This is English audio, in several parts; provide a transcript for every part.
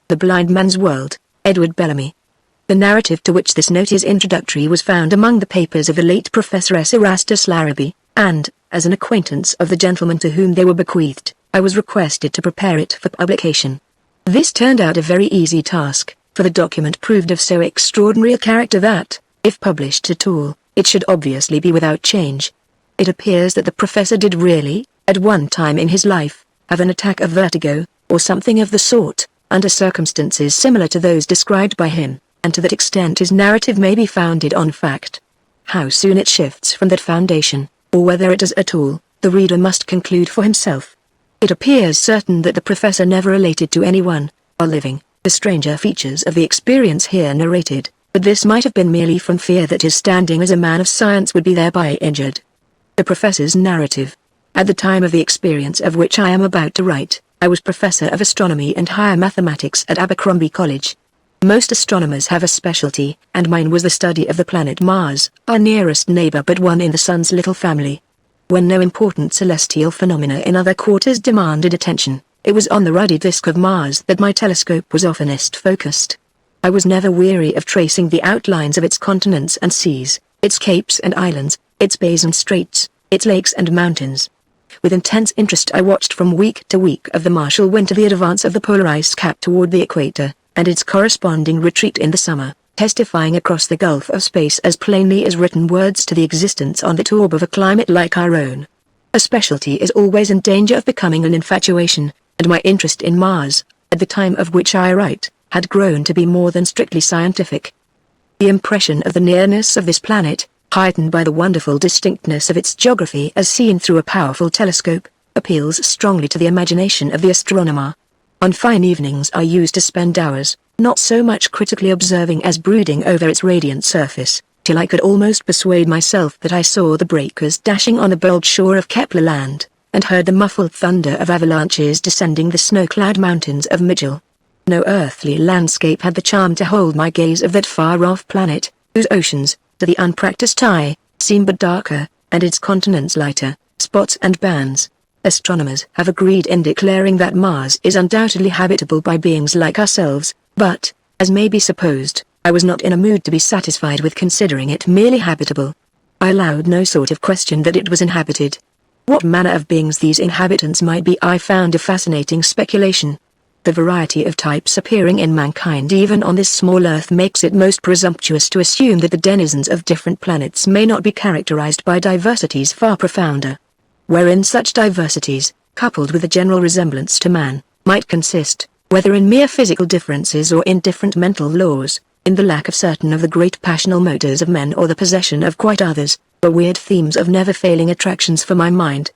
The Blind Man's World, Edward Bellamy. The narrative to which this note is introductory was found among the papers of the late Professor S. Erastus Larrabee, and, as an acquaintance of the gentleman to whom they were bequeathed, I was requested to prepare it for publication. This turned out a very easy task, for the document proved of so extraordinary a character that, if published at all, it should obviously be without change. It appears that the professor did really, at one time in his life, have an attack of vertigo, or something of the sort, under circumstances similar to those described by him, and to that extent his narrative may be founded on fact. How soon it shifts from that foundation, or whether it does at all, the reader must conclude for himself. It appears certain that the professor never related to anyone, while living, the stranger features of the experience here narrated, but this might have been merely from fear that his standing as a man of science would be thereby injured. The professor's narrative. At the time of the experience of which I am about to write, I was professor of astronomy and higher mathematics at Abercrombie College. Most astronomers have a specialty, and mine was the study of the planet Mars, our nearest neighbor but one in the Sun's little family. When no important celestial phenomena in other quarters demanded attention, it was on the ruddy disk of Mars that my telescope was oftenest focused. I was never weary of tracing the outlines of its continents and seas, its capes and islands, its bays and straits, its lakes and mountains. With intense interest I watched from week to week of the martial winter the advance of the polar ice cap toward the equator, and its corresponding retreat in the summer, testifying across the gulf of space as plainly as written words to the existence on that orb of a climate like our own. A specialty is always in danger of becoming an infatuation, and my interest in Mars, at the time of which I write, had grown to be more than strictly scientific. The impression of the nearness of this planet, heightened by the wonderful distinctness of its geography as seen through a powerful telescope, appeals strongly to the imagination of the astronomer. On fine evenings I used to spend hours, not so much critically observing as brooding over its radiant surface, till I could almost persuade myself that I saw the breakers dashing on the bold shore of Kepler Land, and heard the muffled thunder of avalanches descending the snow-clad mountains of Mitchell. No earthly landscape had the charm to hold my gaze of that far-off planet, whose oceans, to the unpracticed eye, seem but darker, and its continents lighter, spots and bands. Astronomers have agreed in declaring that Mars is undoubtedly habitable by beings like ourselves, but, as may be supposed, I was not in a mood to be satisfied with considering it merely habitable. I allowed no sort of question that it was inhabited. What manner of beings these inhabitants might be I found a fascinating speculation. The variety of types appearing in mankind even on this small earth makes it most presumptuous to assume that the denizens of different planets may not be characterized by diversities far profounder. Wherein such diversities, coupled with a general resemblance to man, might consist, whether in mere physical differences or in different mental laws, in the lack of certain of the great passional motors of men or the possession of quite others, were weird themes of never-failing attractions for my mind.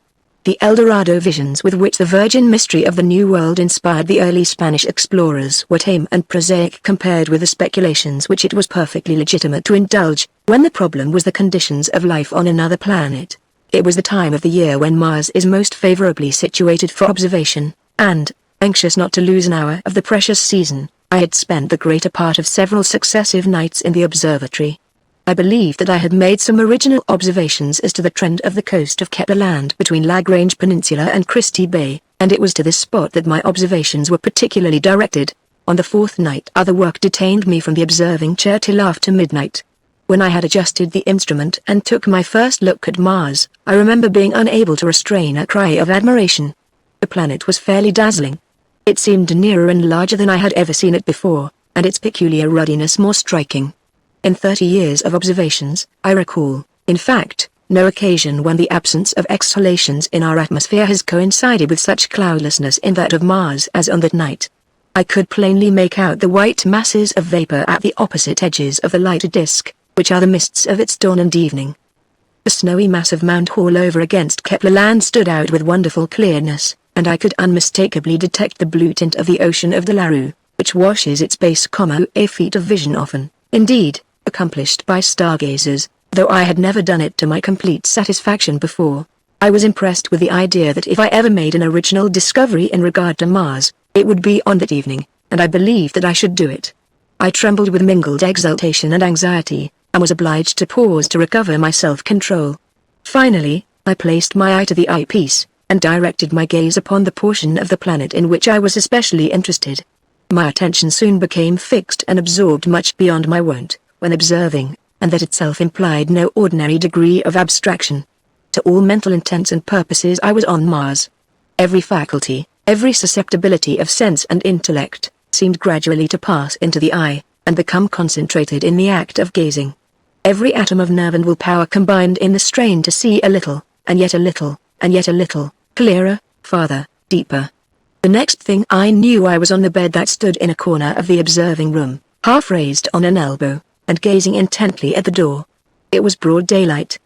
The El Dorado visions with which the virgin mystery of the New World inspired the early Spanish explorers were tame and prosaic compared with the speculations which it was perfectly legitimate to indulge, when the problem was the conditions of life on another planet. It was the time of the year when Mars is most favorably situated for observation, and, anxious not to lose an hour of the precious season, I had spent the greater part of several successive nights in the observatory. I believed that I had made some original observations as to the trend of the coast of Kepler Land between Lagrange Peninsula and Christie Bay, and it was to this spot that my observations were particularly directed. On the fourth night other work detained me from the observing chair till after midnight. When I had adjusted the instrument and took my first look at Mars, I remember being unable to restrain a cry of admiration. The planet was fairly dazzling. It seemed nearer and larger than I had ever seen it before, and its peculiar ruddiness more striking. In 30 years of observations, I recall, in fact, no occasion when the absence of exhalations in our atmosphere has coincided with such cloudlessness in that of Mars as on that night. I could plainly make out the white masses of vapor at the opposite edges of the lighter disk, which are the mists of its dawn and evening. The snowy mass of Mount Hall over against Kepler Land stood out with wonderful clearness, and I could unmistakably detect the blue tint of the ocean of the Larue, which washes its base, a feat of vision often, indeed, accomplished by stargazers, though I had never done it to my complete satisfaction before. I was impressed with the idea that if I ever made an original discovery in regard to Mars, it would be on that evening, and I believed that I should do it. I trembled with mingled exultation and anxiety, and was obliged to pause to recover my self-control. Finally, I placed my eye to the eyepiece, and directed my gaze upon the portion of the planet in which I was especially interested. My attention soon became fixed and absorbed much beyond my wont, when observing, and that itself implied no ordinary degree of abstraction. To all mental intents and purposes I was on Mars. Every faculty, every susceptibility of sense and intellect, seemed gradually to pass into the eye, and become concentrated in the act of gazing. Every atom of nerve and will power combined in the strain to see a little, and yet a little, and yet a little, clearer, farther, deeper. The next thing I knew I was on the bed that stood in a corner of the observing room, half raised on an elbow, and gazing intently at the door. It was broad daylight.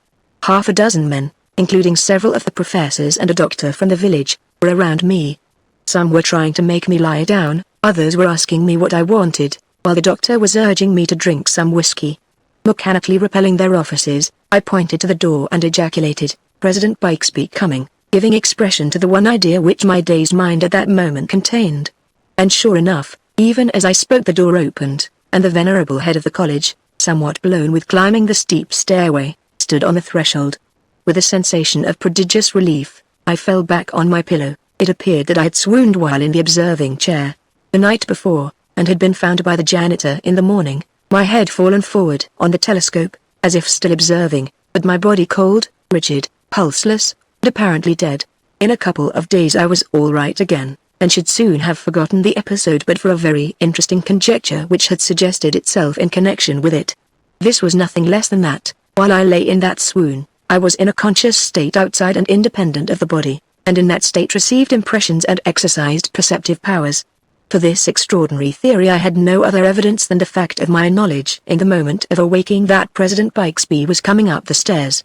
Half a dozen men, including several of the professors and a doctor from the village, were around me. Some were trying to make me lie down, others were asking me what I wanted, while the doctor was urging me to drink some whiskey. Mechanically repelling their offices, I pointed to the door and ejaculated, "President Bixby coming," giving expression to the one idea which my dazed mind at that moment contained. And sure enough, even as I spoke the door opened, and the venerable head of the college, somewhat blown with climbing the steep stairway, stood on the threshold. With a sensation of prodigious relief, I fell back on my pillow. It appeared that I had swooned while in the observing chair the night before, and had been found by the janitor in the morning, my head fallen forward on the telescope, as if still observing, but my body cold, rigid, pulseless, and apparently dead. In a couple of days I was all right again, and should soon have forgotten the episode but for a very interesting conjecture which had suggested itself in connection with it. This was nothing less than that, while I lay in that swoon, I was in a conscious state outside and independent of the body, and in that state received impressions and exercised perceptive powers. For this extraordinary theory I had no other evidence than the fact of my knowledge in the moment of awaking that President Bixby was coming up the stairs.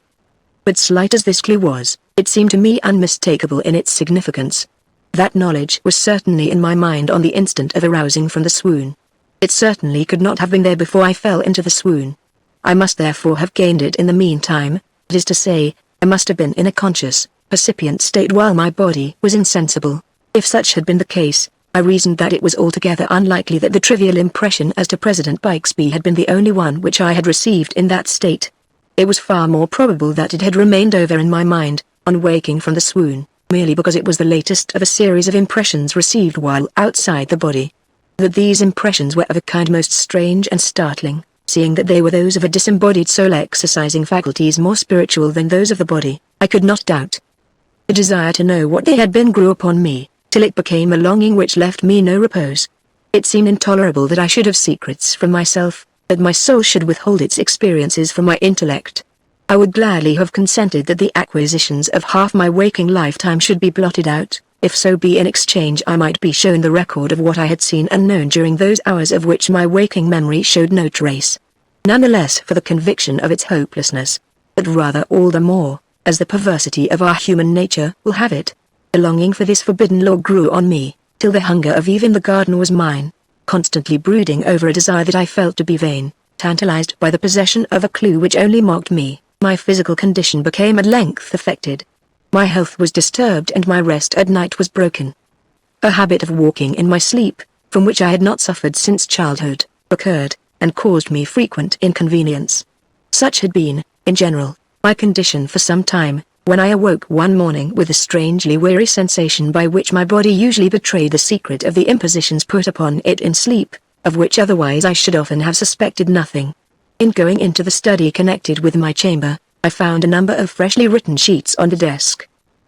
But slight as this clue was, it seemed to me unmistakable in its significance. That knowledge was certainly in my mind on the instant of arousing from the swoon. It certainly could not have been there before I fell into the swoon. I must therefore have gained it in the meantime, that is to say, I must have been in a conscious, percipient state while my body was insensible. If such had been the case, I reasoned that it was altogether unlikely that the trivial impression as to President Bixby had been the only one which I had received in that state. It was far more probable that it had remained over in my mind, on waking from the swoon, merely because it was the latest of a series of impressions received while outside the body. That these impressions were of a kind most strange and startling, seeing that they were those of a disembodied soul exercising faculties more spiritual than those of the body, I could not doubt. The desire to know what they had been grew upon me, till it became a longing which left me no repose. It seemed intolerable that I should have secrets from myself, that my soul should withhold its experiences from my intellect. I would gladly have consented that the acquisitions of half my waking lifetime should be blotted out, if so be in exchange I might be shown the record of what I had seen and known during those hours of which my waking memory showed no trace. None the less for the conviction of its hopelessness, but rather all the more, as the perversity of our human nature will have it. The longing for this forbidden law grew on me, till the hunger of even the garden was mine, constantly brooding over a desire that I felt to be vain, tantalized by the possession of a clue which only mocked me. My physical condition became at length affected. My health was disturbed and my rest at night was broken. A habit of walking in my sleep, from which I had not suffered since childhood, occurred, and caused me frequent inconvenience. Such had been, in general, my condition for some time, when I awoke one morning with a strangely weary sensation by which my body usually betrayed the secret of the impositions put upon it in sleep, of which otherwise I should often have suspected nothing. In going into the study connected with my chamber, I found a number of freshly written sheets on the desk.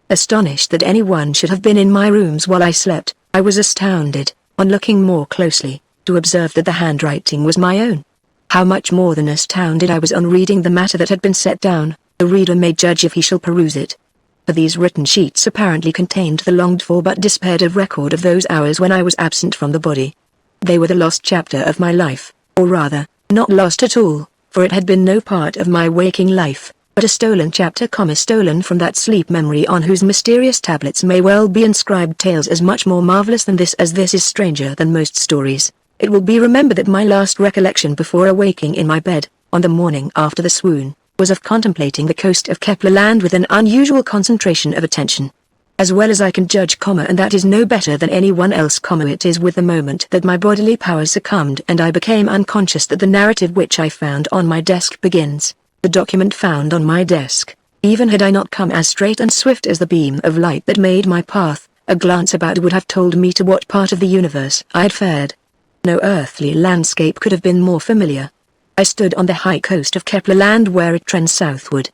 Astonished that anyone should have been in my rooms while I slept, I was astounded, on looking more closely, to observe that the handwriting was my own. How much more than astounded I was on reading the matter that had been set down, the reader may judge if he shall peruse it. For these written sheets apparently contained the longed-for but despaired of record of those hours when I was absent from the body. They were the lost chapter of my life, or rather, not lost at all, for it had been no part of my waking life, but a stolen chapter, stolen from that sleep memory on whose mysterious tablets may well be inscribed tales as much more marvelous than this as this is stranger than most stories. It will be remembered that my last recollection before awaking in my bed, on the morning after the swoon, was of contemplating the coast of Kepler Land with an unusual concentration of attention. As well as I can judge, and that is no better than anyone else, it is with the moment that my bodily powers succumbed and I became unconscious that the narrative which I found on my desk begins. The document found on my desk, even had I not come as straight and swift as the beam of light that made my path, a glance about would have told me to what part of the universe I had fared, No earthly landscape could have been more familiar. I stood on the high coast of Kepler Land where it trends southward.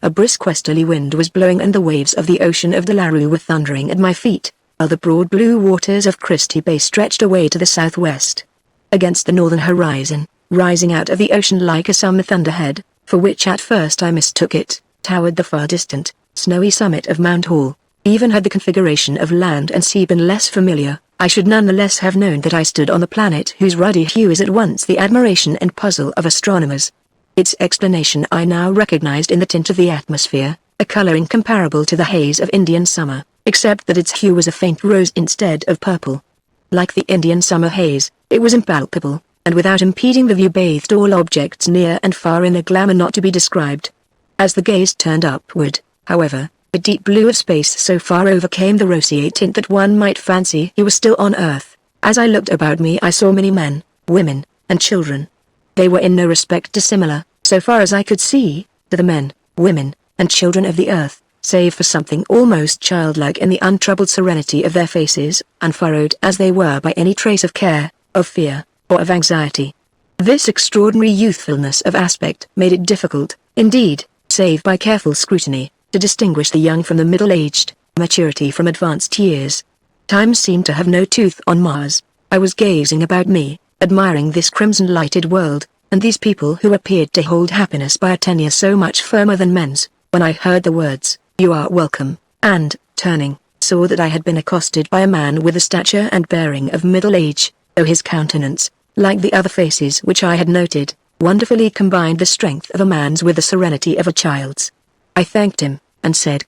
A brisk westerly wind was blowing and the waves of the ocean of Delarue were thundering at my feet, while the broad blue waters of Christie Bay stretched away to the southwest. Against the northern horizon, rising out of the ocean like a summer thunderhead, for which at first I mistook it, towered the far distant, snowy summit of Mount Hall. Even had the configuration of land and sea been less familiar, I should nonetheless have known that I stood on the planet whose ruddy hue is at once the admiration and puzzle of astronomers. Its explanation I now recognized in the tint of the atmosphere, a coloring comparable to the haze of Indian summer, except that its hue was a faint rose instead of purple. Like the Indian summer haze, it was impalpable, and without impeding the view bathed all objects near and far in a glamour not to be described. As the gaze turned upward, however, the deep blue of space so far overcame the roseate tint that one might fancy he was still on Earth. As I looked about me I saw many men, women, and children. They were in no respect dissimilar, so far as I could see, to the men, women, and children of the Earth, save for something almost childlike in the untroubled serenity of their faces, unfurrowed as they were by any trace of care, of fear, or of anxiety. This extraordinary youthfulness of aspect made it difficult, indeed, save by careful scrutiny, to distinguish the young from the middle-aged, maturity from advanced years. Time seemed to have no tooth on Mars. I was gazing about me, admiring this crimson-lighted world, and these people who appeared to hold happiness by a tenure so much firmer than men's, when I heard the words, "You are welcome," and, turning, saw that I had been accosted by a man with the stature and bearing of middle age, though his countenance, like the other faces which I had noted, wonderfully combined the strength of a man's with the serenity of a child's. I thanked him, and said,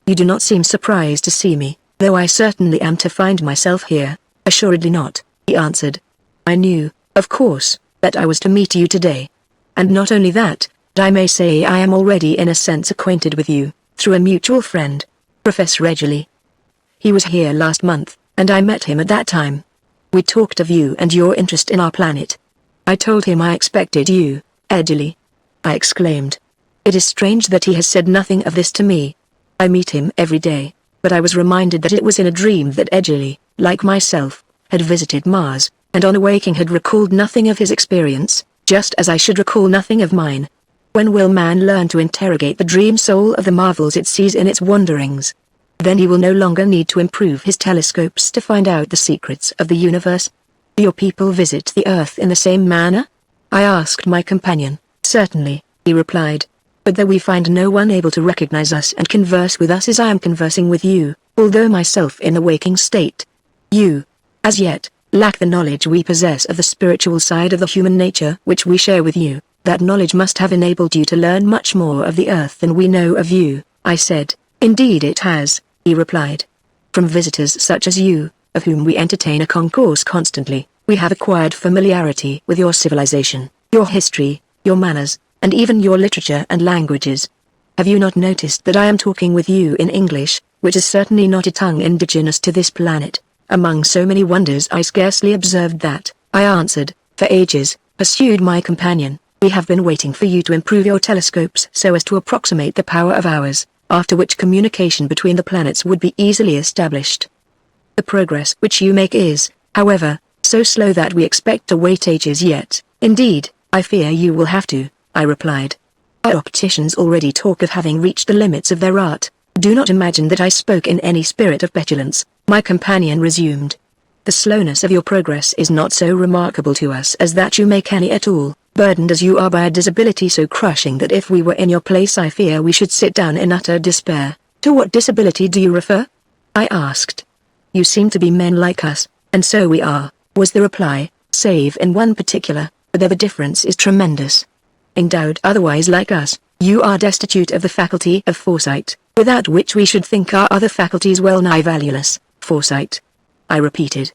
"You do not seem surprised to see me, though I certainly am to find myself here." "Assuredly not," he answered. "I knew, of course, that I was to meet you today. And not only that, but I may say I am already in a sense acquainted with you, through a mutual friend, Professor Edgley. He was here last month, and I met him at that time. We talked of you and your interest in our planet. I told him I expected you, Edgley." I exclaimed. It is strange that he has said nothing of this to me. I meet him every day, but I was reminded that it was in a dream that Edgley, like myself, had visited Mars, and on awaking had recalled nothing of his experience, just as I should recall nothing of mine. When will man learn to interrogate the dream soul of the marvels it sees in its wanderings? Then he will no longer need to improve his telescopes to find out the secrets of the universe. Do your people visit the Earth in the same manner? I asked my companion. Certainly, he replied. But though we find no one able to recognize us and converse with us as I am conversing with you, although myself in the waking state, you, as yet, lack the knowledge we possess of the spiritual side of the human nature which we share with you. That knowledge must have enabled you to learn much more of the Earth than we know of you, I said. Indeed it has, he replied. From visitors such as you, of whom we entertain a concourse constantly, we have acquired familiarity with your civilization, your history, your manners, and even your literature and languages. Have you not noticed that I am talking with you in English, which is certainly not a tongue indigenous to this planet? Among so many wonders I scarcely observed that, I answered. For ages, pursued my companion, we have been waiting for you to improve your telescopes so as to approximate the power of ours, after which communication between the planets would be easily established. The progress which you make is, however, so slow that we expect to wait ages yet. Indeed, I fear you will have to, I replied. Our opticians already talk of having reached the limits of their art. Do not imagine that I spoke in any spirit of petulance, my companion resumed. The slowness of your progress is not so remarkable to us as that you make any at all, burdened as you are by a disability so crushing that if we were in your place I fear we should sit down in utter despair. To what disability do you refer? I asked. You seem to be men like us, and so we are, was the reply, save in one particular, but the difference is tremendous. Endowed otherwise like us, you are destitute of the faculty of foresight, without which we should think our other faculties well nigh valueless. Foresight, I repeated.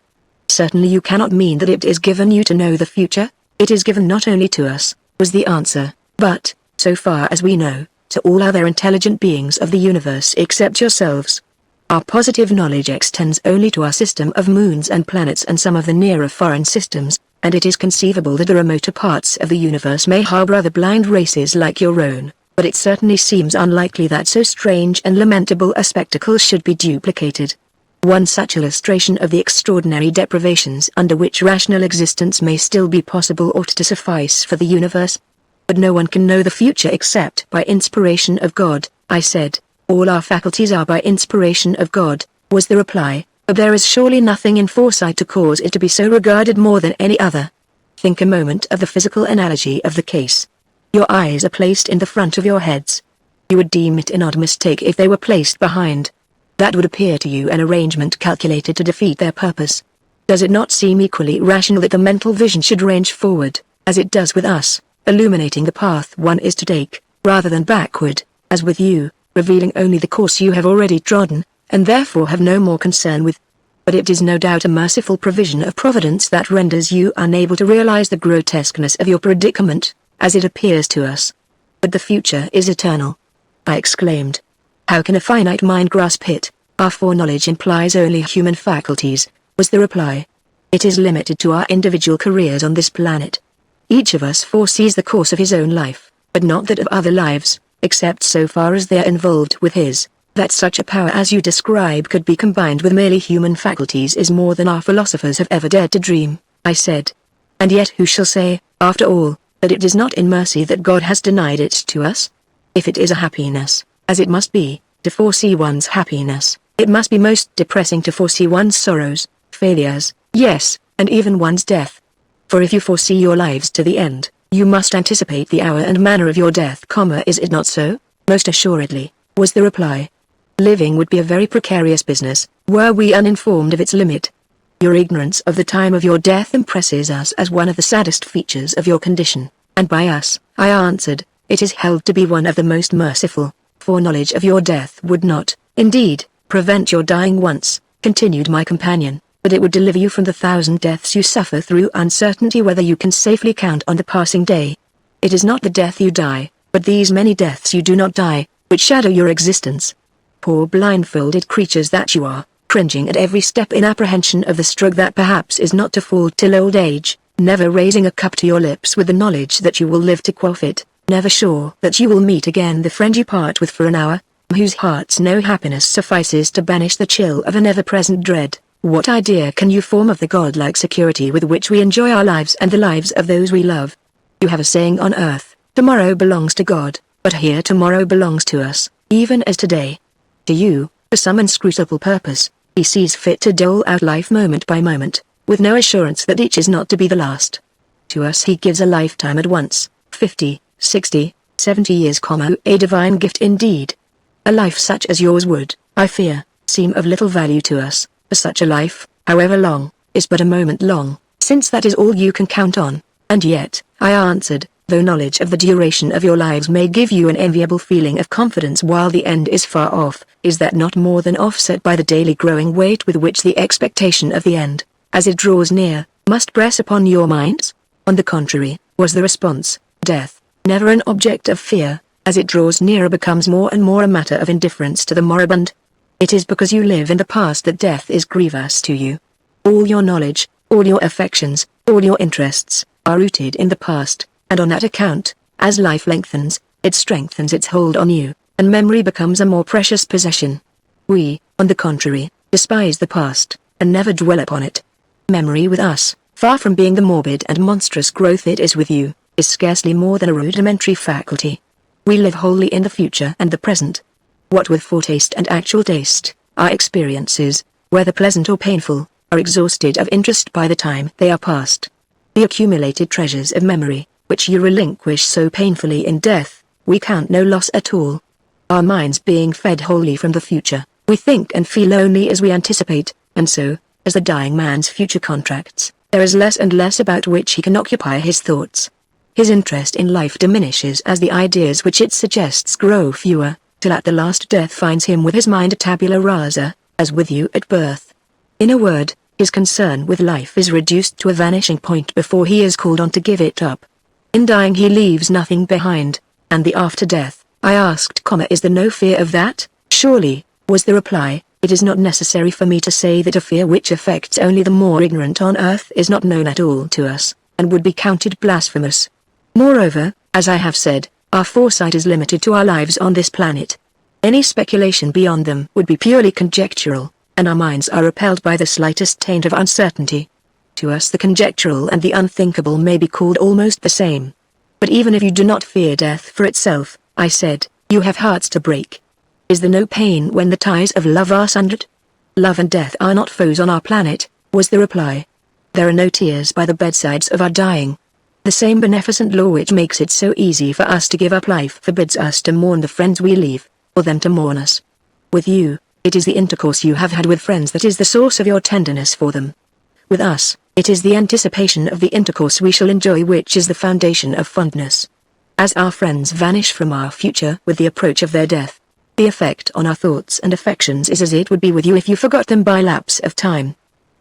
Certainly you cannot mean that it is given you to know the future? It is given not only to us, was the answer, but, so far as we know, to all other intelligent beings of the universe except yourselves. Our positive knowledge extends only to our system of moons and planets and some of the nearer foreign systems, and it is conceivable that the remoter parts of the universe may harbor other blind races like your own, but it certainly seems unlikely that so strange and lamentable a spectacle should be duplicated. One such illustration of the extraordinary deprivations under which rational existence may still be possible ought to suffice for the universe. But no one can know the future except by inspiration of God, I said. All our faculties are by inspiration of God, was the reply, but there is surely nothing in foresight to cause it to be so regarded more than any other. Think a moment of the physical analogy of the case. Your eyes are placed in the front of your heads. You would deem it an odd mistake if they were placed behind. That would appear to you an arrangement calculated to defeat their purpose. Does it not seem equally rational that the mental vision should range forward, as it does with us, illuminating the path one is to take, rather than backward, as with you, revealing only the course you have already trodden, and therefore have no more concern with? But it is no doubt a merciful provision of Providence that renders you unable to realize the grotesqueness of your predicament, as it appears to us. But the future is eternal, I exclaimed. How can a finite mind grasp it? Our foreknowledge implies only human faculties, was the reply. It is limited to our individual careers on this planet. Each of us foresees the course of his own life, but not that of other lives, except so far as they are involved with his. That such a power as you describe could be combined with merely human faculties is more than our philosophers have ever dared to dream, I said. And yet who shall say, after all, that it is not in mercy that God has denied it to us? If it is a happiness, as it must be, to foresee one's happiness, it must be most depressing to foresee one's sorrows, failures, yes, and even one's death. For if you foresee your lives to the end, you must anticipate the hour and manner of your death, is it not so? Most assuredly, was the reply. Living would be a very precarious business, were we uninformed of its limit. Your ignorance of the time of your death impresses us as one of the saddest features of your condition, and by us, I answered, it is held to be one of the most merciful. Foreknowledge of your death would not, indeed, prevent your dying once, continued my companion, but it would deliver you from the 1,000 deaths you suffer through uncertainty whether you can safely count on the passing day. It is not the death you die, but these many deaths you do not die, which shadow your existence. Poor blindfolded creatures that you are, cringing at every step in apprehension of the stroke that perhaps is not to fall till old age, never raising a cup to your lips with the knowledge that you will live to quaff it, never sure that you will meet again the friend you part with for an hour, whose hearts no happiness suffices to banish the chill of an ever-present dread. What idea can you form of the godlike security with which we enjoy our lives and the lives of those we love? You have a saying on earth, tomorrow belongs to God, but here tomorrow belongs to us, even as today. To you, for some inscrutable purpose, he sees fit to dole out life moment by moment, with no assurance that each is not to be the last. To us he gives a lifetime at once, 50, 60, 70 years, a divine gift indeed. A life such as yours would, I fear, seem of little value to us, for such a life, however long, is but a moment long, since that is all you can count on. And yet, I answered, though knowledge of the duration of your lives may give you an enviable feeling of confidence while the end is far off, is that not more than offset by the daily growing weight with which the expectation of the end, as it draws near, must press upon your minds? On the contrary, was the response, death, never an object of fear, as it draws nearer becomes more and more a matter of indifference to the moribund. It is because you live in the past that death is grievous to you. All your knowledge, all your affections, all your interests, are rooted in the past, and on that account, as life lengthens, it strengthens its hold on you, and memory becomes a more precious possession. We, on the contrary, despise the past, and never dwell upon it. Memory with us, far from being the morbid and monstrous growth it is with you, is scarcely more than a rudimentary faculty. We live wholly in the future and the present. What with foretaste and actual taste, our experiences, whether pleasant or painful, are exhausted of interest by the time they are past. The accumulated treasures of memory, which you relinquish so painfully in death, we count no loss at all. Our minds being fed wholly from the future, we think and feel only as we anticipate, and so, as the dying man's future contracts, there is less and less about which he can occupy his thoughts. His interest in life diminishes as the ideas which it suggests grow fewer, till at the last death finds him with his mind a tabula rasa, as with you at birth. In a word, his concern with life is reduced to a vanishing point before he is called on to give it up. In dying he leaves nothing behind, and the after death, I asked, is there no fear of that? Surely, was the reply, it is not necessary for me to say that a fear which affects only the more ignorant on earth is not known at all to us, and would be counted blasphemous. Moreover, as I have said, our foresight is limited to our lives on this planet. Any speculation beyond them would be purely conjectural. and our minds are repelled by the slightest taint of uncertainty. To us the conjectural and the unthinkable may be called almost the same. But even if you do not fear death for itself, I said, you have hearts to break. Is there no pain when the ties of love are sundered? Love and death are not foes on our planet, was the reply. There are no tears by the bedsides of our dying. The same beneficent law which makes it so easy for us to give up life forbids us to mourn the friends we leave, or them to mourn us. With you, it is the intercourse you have had with friends that is the source of your tenderness for them. With us, it is the anticipation of the intercourse we shall enjoy which is the foundation of fondness. As our friends vanish from our future with the approach of their death, the effect on our thoughts and affections is as it would be with you if you forgot them by lapse of time.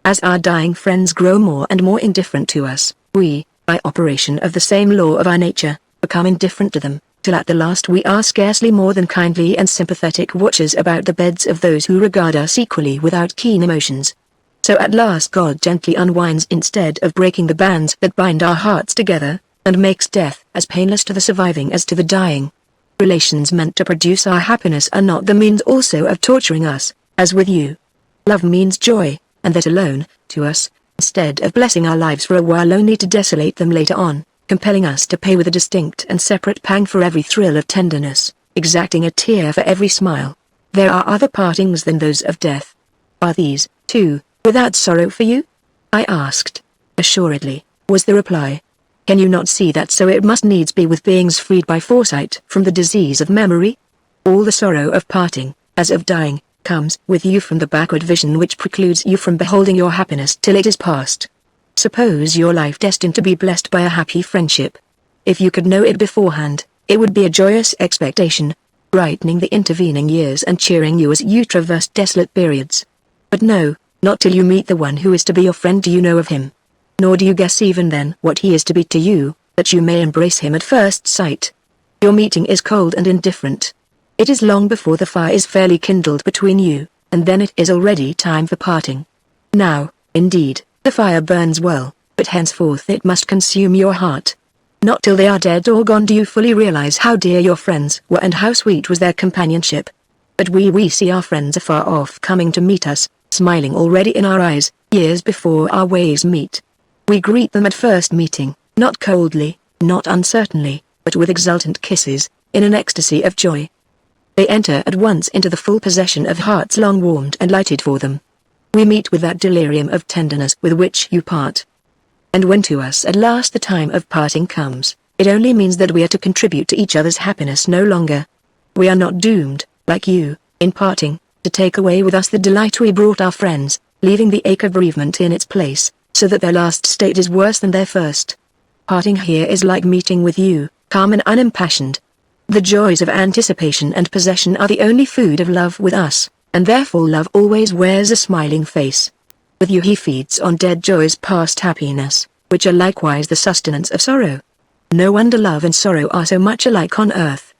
As our dying friends grow more and more indifferent to us, we, by operation of the same law of our nature, become indifferent to them, till at the last we are scarcely more than kindly and sympathetic watchers about the beds of those who regard us equally without keen emotions. So at last God gently unwinds instead of breaking the bands that bind our hearts together, and makes death as painless to the surviving as to the dying. Relations meant to produce our happiness are not the means also of torturing us, as with you. Love means joy, and that alone, to us, instead of blessing our lives for a while only to desolate them later on, compelling us to pay with a distinct and separate pang for every thrill of tenderness, exacting a tear for every smile. There are other partings than those of death. Are these, too, without sorrow for you? I asked. Assuredly, was the reply. Can you not see that so it must needs be with beings freed by foresight from the disease of memory? All the sorrow of parting, as of dying, comes with you from the backward vision which precludes you from beholding your happiness till it is past. Suppose your life destined to be blessed by a happy friendship. If you could know it beforehand, it would be a joyous expectation, brightening the intervening years and cheering you as you traverse desolate periods. But no, not till you meet the one who is to be your friend do you know of him. Nor do you guess even then what he is to be to you, that you may embrace him at first sight. Your meeting is cold and indifferent. It is long before the fire is fairly kindled between you, and then it is already time for parting. Now, indeed, the fire burns well, but henceforth it must consume your heart. Not till they are dead or gone do you fully realize how dear your friends were and how sweet was their companionship. But we see our friends afar off coming to meet us, smiling already in our eyes, years before our ways meet. We greet them at first meeting, not coldly, not uncertainly, but with exultant kisses, in an ecstasy of joy. They enter at once into the full possession of hearts long warmed and lighted for them. We meet with that delirium of tenderness with which you part. And when to us at last the time of parting comes, it only means that we are to contribute to each other's happiness no longer. We are not doomed, like you, in parting, to take away with us the delight we brought our friends, leaving the ache of bereavement in its place, so that their last state is worse than their first. Parting here is like meeting with you, calm and unimpassioned. The joys of anticipation and possession are the only food of love with us, and therefore love always wears a smiling face. With you he feeds on dead joys past happiness, which are likewise the sustenance of sorrow. No wonder love and sorrow are so much alike on earth.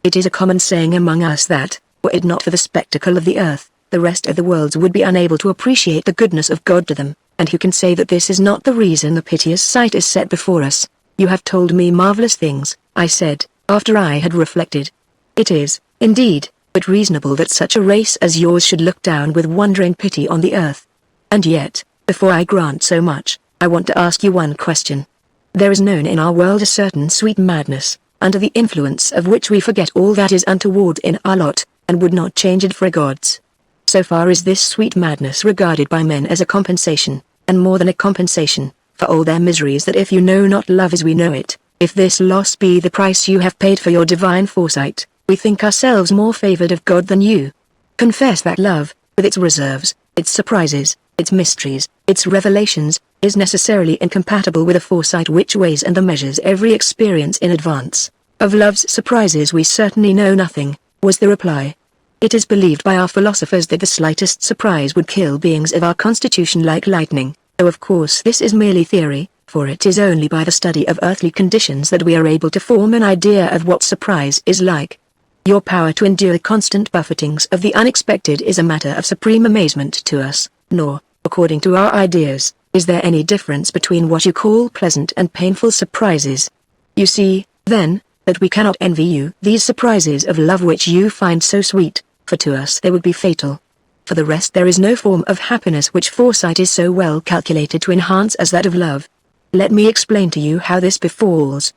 It is a common saying among us that, were it not for the spectacle of the earth, the rest of the worlds would be unable to appreciate the goodness of God to them, and who can say that this is not the reason the piteous sight is set before us? You have told me marvelous things, I said, after I had reflected. It is, indeed, but reasonable that such a race as yours should look down with wondering pity on the earth. And yet, before I grant so much, I want to ask you one question. There is known in our world a certain sweet madness, under the influence of which we forget all that is untoward in our lot, and would not change it for God's. So far is this sweet madness regarded by men as a compensation, and more than a compensation, for all their miseries, that if you know not love as we know it, if this loss be the price you have paid for your divine foresight, we think ourselves more favored of God than you. Confess that love, with its reserves, its surprises, its mysteries, its revelations, is necessarily incompatible with a foresight which weighs and measures every experience in advance. Of love's surprises we certainly know nothing, was the reply. It is believed by our philosophers that the slightest surprise would kill beings of our constitution like lightning, though of course this is merely theory, for it is only by the study of earthly conditions that we are able to form an idea of what surprise is like. Your power to endure the constant buffetings of the unexpected is a matter of supreme amazement to us, nor, according to our ideas, is there any difference between what you call pleasant and painful surprises. You see, then, that we cannot envy you these surprises of love which you find so sweet, for to us they would be fatal. For the rest, there is no form of happiness which foresight is so well calculated to enhance as that of love. Let me explain to you how this befalls.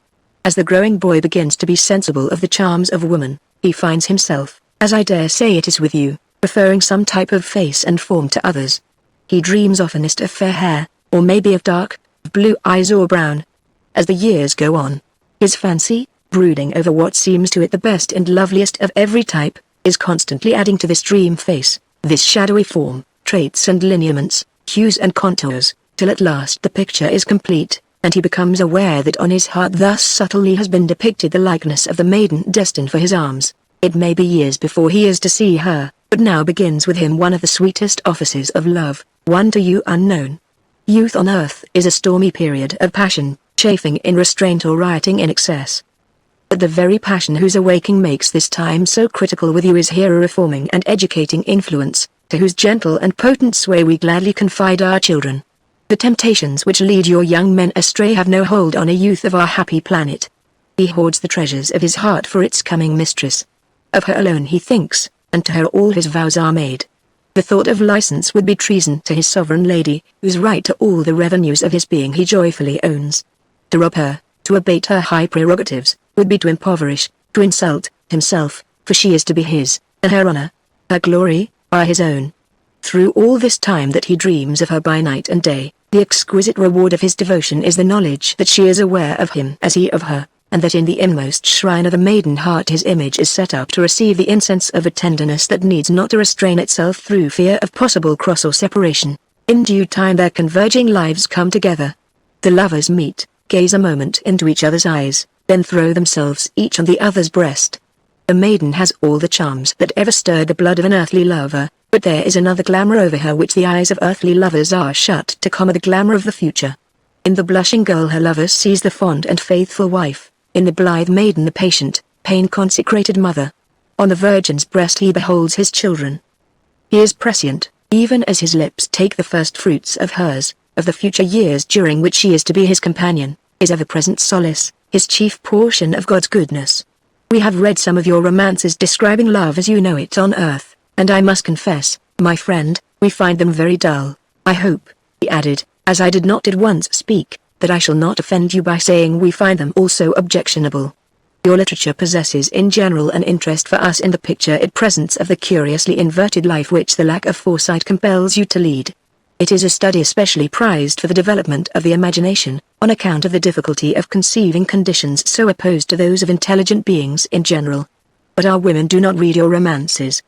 As the growing boy begins to be sensible of the charms of woman, he finds himself, as I dare say it is with you, preferring some type of face and form to others. He dreams oftenest of fair hair, or maybe of dark, blue eyes or brown. As the years go on, his fancy, brooding over what seems to it the best and loveliest of every type, is constantly adding to this dream face, this shadowy form, traits and lineaments, hues and contours, till at last the picture is complete, and he becomes aware that on his heart thus subtly has been depicted the likeness of the maiden destined for his arms. It may be years before he is to see her, but now begins with him one of the sweetest offices of love, one to you unknown. Youth on earth is a stormy period of passion, chafing in restraint or rioting in excess. But the very passion whose awaking makes this time so critical with you is here a reforming and educating influence, to whose gentle and potent sway we gladly confide our children. The temptations which lead your young men astray have no hold on a youth of our happy planet. He hoards the treasures of his heart for its coming mistress. Of her alone he thinks, and to her all his vows are made. The thought of license would be treason to his sovereign lady, whose right to all the revenues of his being he joyfully owns. To rob her, to abate her high prerogatives, would be to impoverish, to insult, himself, for she is to be his, and her honor, her glory, are his own. Through all this time that he dreams of her by night and day, the exquisite reward of his devotion is the knowledge that she is aware of him as he of her, and that in the inmost shrine of the maiden heart his image is set up to receive the incense of a tenderness that needs not to restrain itself through fear of possible cross or separation. In due time their converging lives come together. The lovers meet, gaze a moment into each other's eyes, then throw themselves each on the other's breast. The maiden has all the charms that ever stirred the blood of an earthly lover, but there is another glamour over her which the eyes of earthly lovers are shut to, the glamour of the future. In the blushing girl her lover sees the fond and faithful wife, in the blithe maiden the patient, pain-consecrated mother. On the virgin's breast he beholds his children. He is prescient, even as his lips take the first fruits of hers, of the future years during which she is to be his companion, his ever-present solace, his chief portion of God's goodness. We have read some of your romances describing love as you know it on earth, and I must confess, my friend, we find them very dull. I hope, he added, as I did not at once speak, that I shall not offend you by saying we find them also objectionable. Your literature possesses in general an interest for us in the picture it presents of the curiously inverted life which the lack of foresight compels you to lead. It is a study especially prized for the development of the imagination, on account of the difficulty of conceiving conditions so opposed to those of intelligent beings in general. But our women do not read your romances.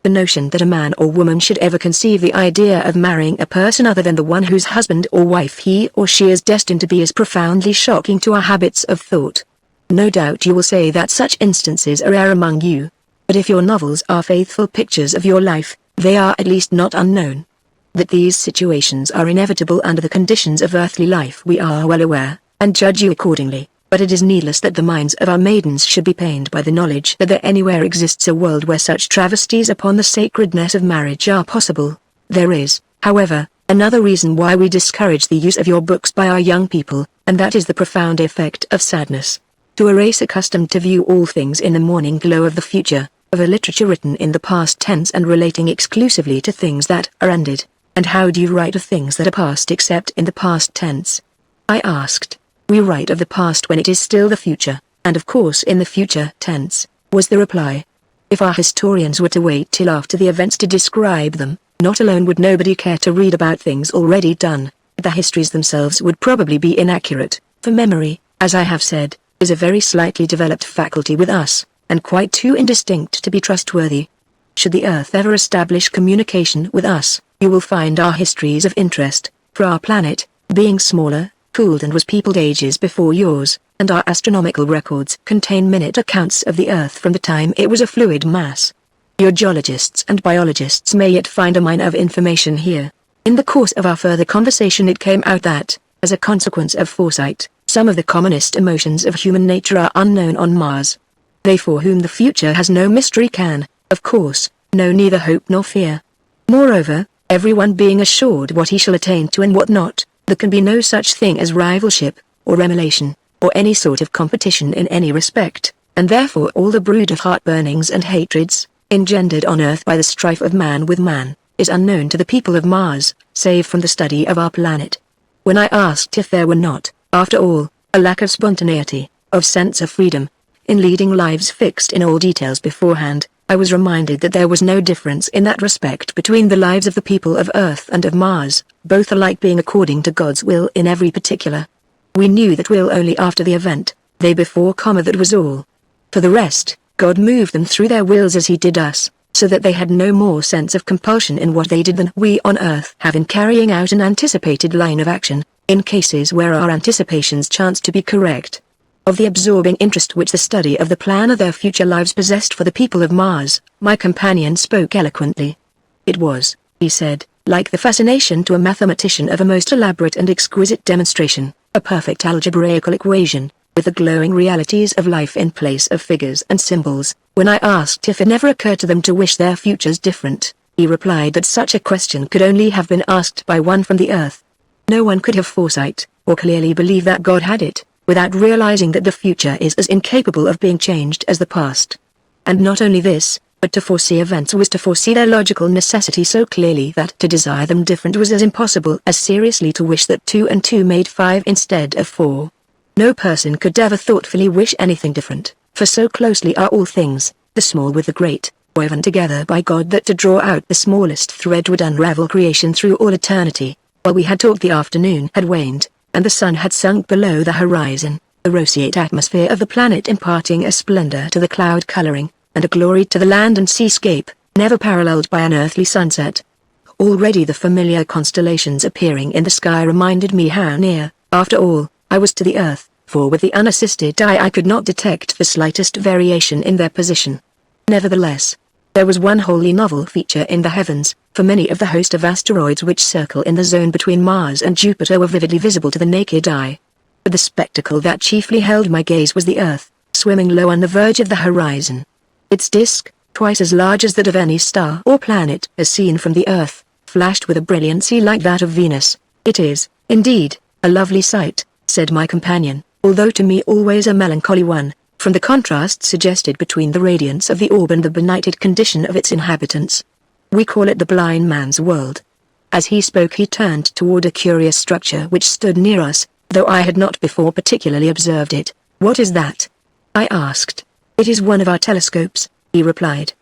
The notion that a man or woman should ever conceive the idea of marrying a person other than the one whose husband or wife he or she is destined to be is profoundly shocking to our habits of thought. No doubt you will say that such instances are rare among you, but if your novels are faithful pictures of your life, they are at least not unknown. That these situations are inevitable under the conditions of earthly life we are well aware, and judge you accordingly, but it is needless that the minds of our maidens should be pained by the knowledge that there anywhere exists a world where such travesties upon the sacredness of marriage are possible. There is, however, another reason why we discourage the use of your books by our young people, and that is the profound effect of sadness. To a race accustomed to view all things in the morning glow of the future, of a literature written in the past tense and relating exclusively to things that are ended. And how do you write of things that are past except in the past tense? I asked. We write of the past when it is still the future, and of course in the future tense, was the reply. If our historians were to wait till after the events to describe them, not alone would nobody care to read about things already done, but the histories themselves would probably be inaccurate, for memory, as I have said, is a very slightly developed faculty with us, and quite too indistinct to be trustworthy. Should the earth ever establish communication with us, you will find our histories of interest, for our planet, being smaller, cooled and was peopled ages before yours, and our astronomical records contain minute accounts of the earth from the time it was a fluid mass. Your geologists and biologists may yet find a mine of information here. In the course of our further conversation it came out that, as a consequence of foresight, some of the commonest emotions of human nature are unknown on Mars. They for whom the future has no mystery can, of course, know neither hope nor fear. Moreover, everyone being assured what he shall attain to and what not, there can be no such thing as rivalship, or emulation, or any sort of competition in any respect, and therefore all the brood of heart-burnings and hatreds, engendered on Earth by the strife of man with man, is unknown to the people of Mars, save from the study of our planet. When I asked if there were not, after all, a lack of spontaneity, of sense of freedom, in leading lives fixed in all details beforehand, I was reminded that there was no difference in that respect between the lives of the people of Earth and of Mars, both alike being according to God's will in every particular. We knew that will only after the event, they before, that was all. For the rest, God moved them through their wills as he did us, so that they had no more sense of compulsion in what they did than we on Earth have in carrying out an anticipated line of action, in cases where our anticipations chanced to be correct. Of the absorbing interest which the study of the plan of their future lives possessed for the people of Mars, my companion spoke eloquently. It was, he said, like the fascination to a mathematician of a most elaborate and exquisite demonstration, a perfect algebraical equation, with the glowing realities of life in place of figures and symbols. When I asked if it never occurred to them to wish their futures different, he replied that such a question could only have been asked by one from the earth. No one could have foresight, or clearly believe that God had it, without realizing that the future is as incapable of being changed as the past. And not only this, but to foresee events was to foresee their logical necessity so clearly that to desire them different was as impossible as seriously to wish that 2 and 2 made 5 instead of 4. No person could ever thoughtfully wish anything different, for so closely are all things, the small with the great, woven together by God that to draw out the smallest thread would unravel creation through all eternity. While we had talked, the afternoon had waned, and the sun had sunk below the horizon, the roseate atmosphere of the planet imparting a splendor to the cloud coloring, and a glory to the land and seascape, never paralleled by an earthly sunset. Already the familiar constellations appearing in the sky reminded me how near, after all, I was to the earth, for with the unassisted eye I could not detect the slightest variation in their position. Nevertheless, there was one wholly novel feature in the heavens, for many of the host of asteroids which circle in the zone between Mars and Jupiter were vividly visible to the naked eye. But the spectacle that chiefly held my gaze was the Earth, swimming low on the verge of the horizon. Its disk, twice as large as that of any star or planet as seen from the Earth, flashed with a brilliancy like that of Venus. "It is, indeed, a lovely sight," said my companion, although to me always a melancholy one, from the contrast suggested between the radiance of the orb and the benighted condition of its inhabitants. "We call it the blind man's world." As he spoke he turned toward a curious structure which stood near us, though I had not before particularly observed it. "What is that?" I asked. "It is one of our telescopes," he replied.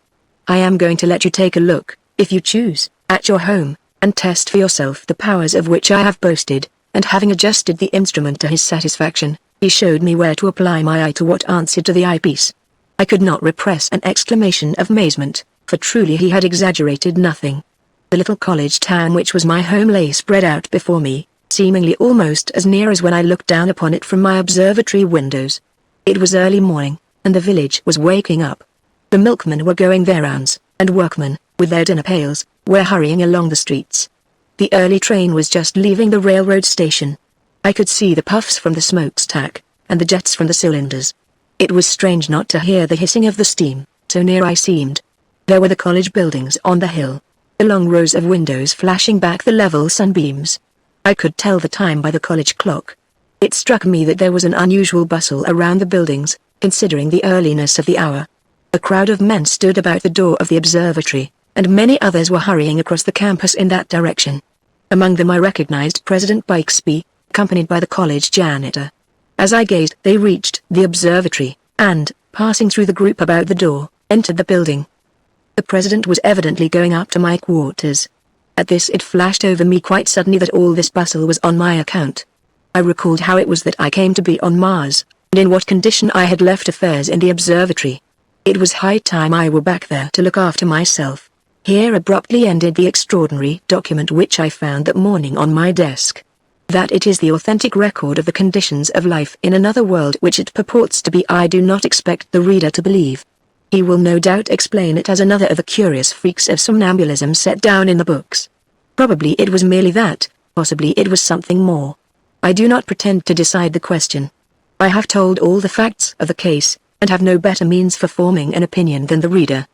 "I am going to let you take a look, if you choose, at your home, and test for yourself the powers of which I have boasted," and having adjusted the instrument to his satisfaction, he showed me where to apply my eye to what answered to the eyepiece. I could not repress an exclamation of amazement, for truly he had exaggerated nothing. The little college town which was my home lay spread out before me, seemingly almost as near as when I looked down upon it from my observatory windows. It was early morning, and the village was waking up. The milkmen were going their rounds, and workmen, with their dinner pails, were hurrying along the streets. The early train was just leaving the railroad station. I could see the puffs from the smokestack, and the jets from the cylinders. It was strange not to hear the hissing of the steam, so near I seemed. There were the college buildings on the hill, the long rows of windows flashing back the level sunbeams. I could tell the time by the college clock. It struck me that there was an unusual bustle around the buildings, considering the earliness of the hour. A crowd of men stood about the door of the observatory, and many others were hurrying across the campus in that direction. Among them I recognized President Bixby, accompanied by the college janitor. As I gazed, they reached the observatory, and, passing through the group about the door, entered the building. The president was evidently going up to my quarters. At this it flashed over me quite suddenly that all this bustle was on my account. I recalled how it was that I came to be on Mars, and in what condition I had left affairs in the observatory. It was high time I were back there to look after myself. Here abruptly ended the extraordinary document which I found that morning on my desk. That it is the authentic record of the conditions of life in another world which it purports to be I do not expect the reader to believe. He will no doubt explain it as another of the curious freaks of somnambulism set down in the books. Probably it was merely that, possibly it was something more. I do not pretend to decide the question. I have told all the facts of the case, and have no better means for forming an opinion than the reader.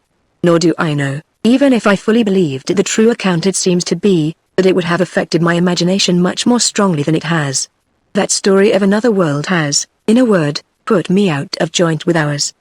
Nor do I know, even if I fully believed the true account it seems to be, that it would have affected my imagination much more strongly than it has. That story of another world has, in a word, put me out of joint with ours.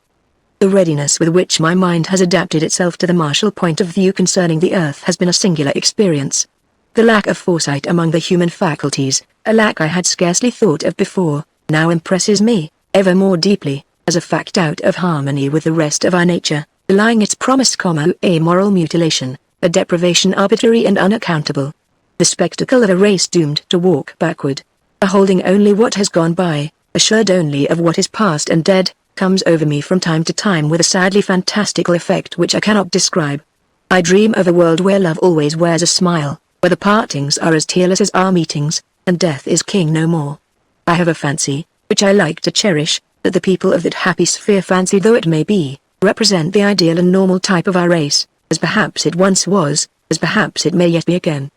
The readiness with which my mind has adapted itself to the martial point of view concerning the earth has been a singular experience. The lack of foresight among the human faculties, a lack I had scarcely thought of before, now impresses me, ever more deeply, as a fact out of harmony with the rest of our nature, belying its promise, a moral mutilation, a deprivation arbitrary and unaccountable. The spectacle of a race doomed to walk backward, a holding only what has gone by, assured only of what is past and dead, comes over me from time to time with a sadly fantastical effect which I cannot describe. I dream of a world where love always wears a smile, where the partings are as tearless as our meetings, and death is king no more. I have a fancy, which I like to cherish, that the people of that happy sphere, fancied though it may be, represent the ideal and normal type of our race, as perhaps it once was, as perhaps it may yet be again.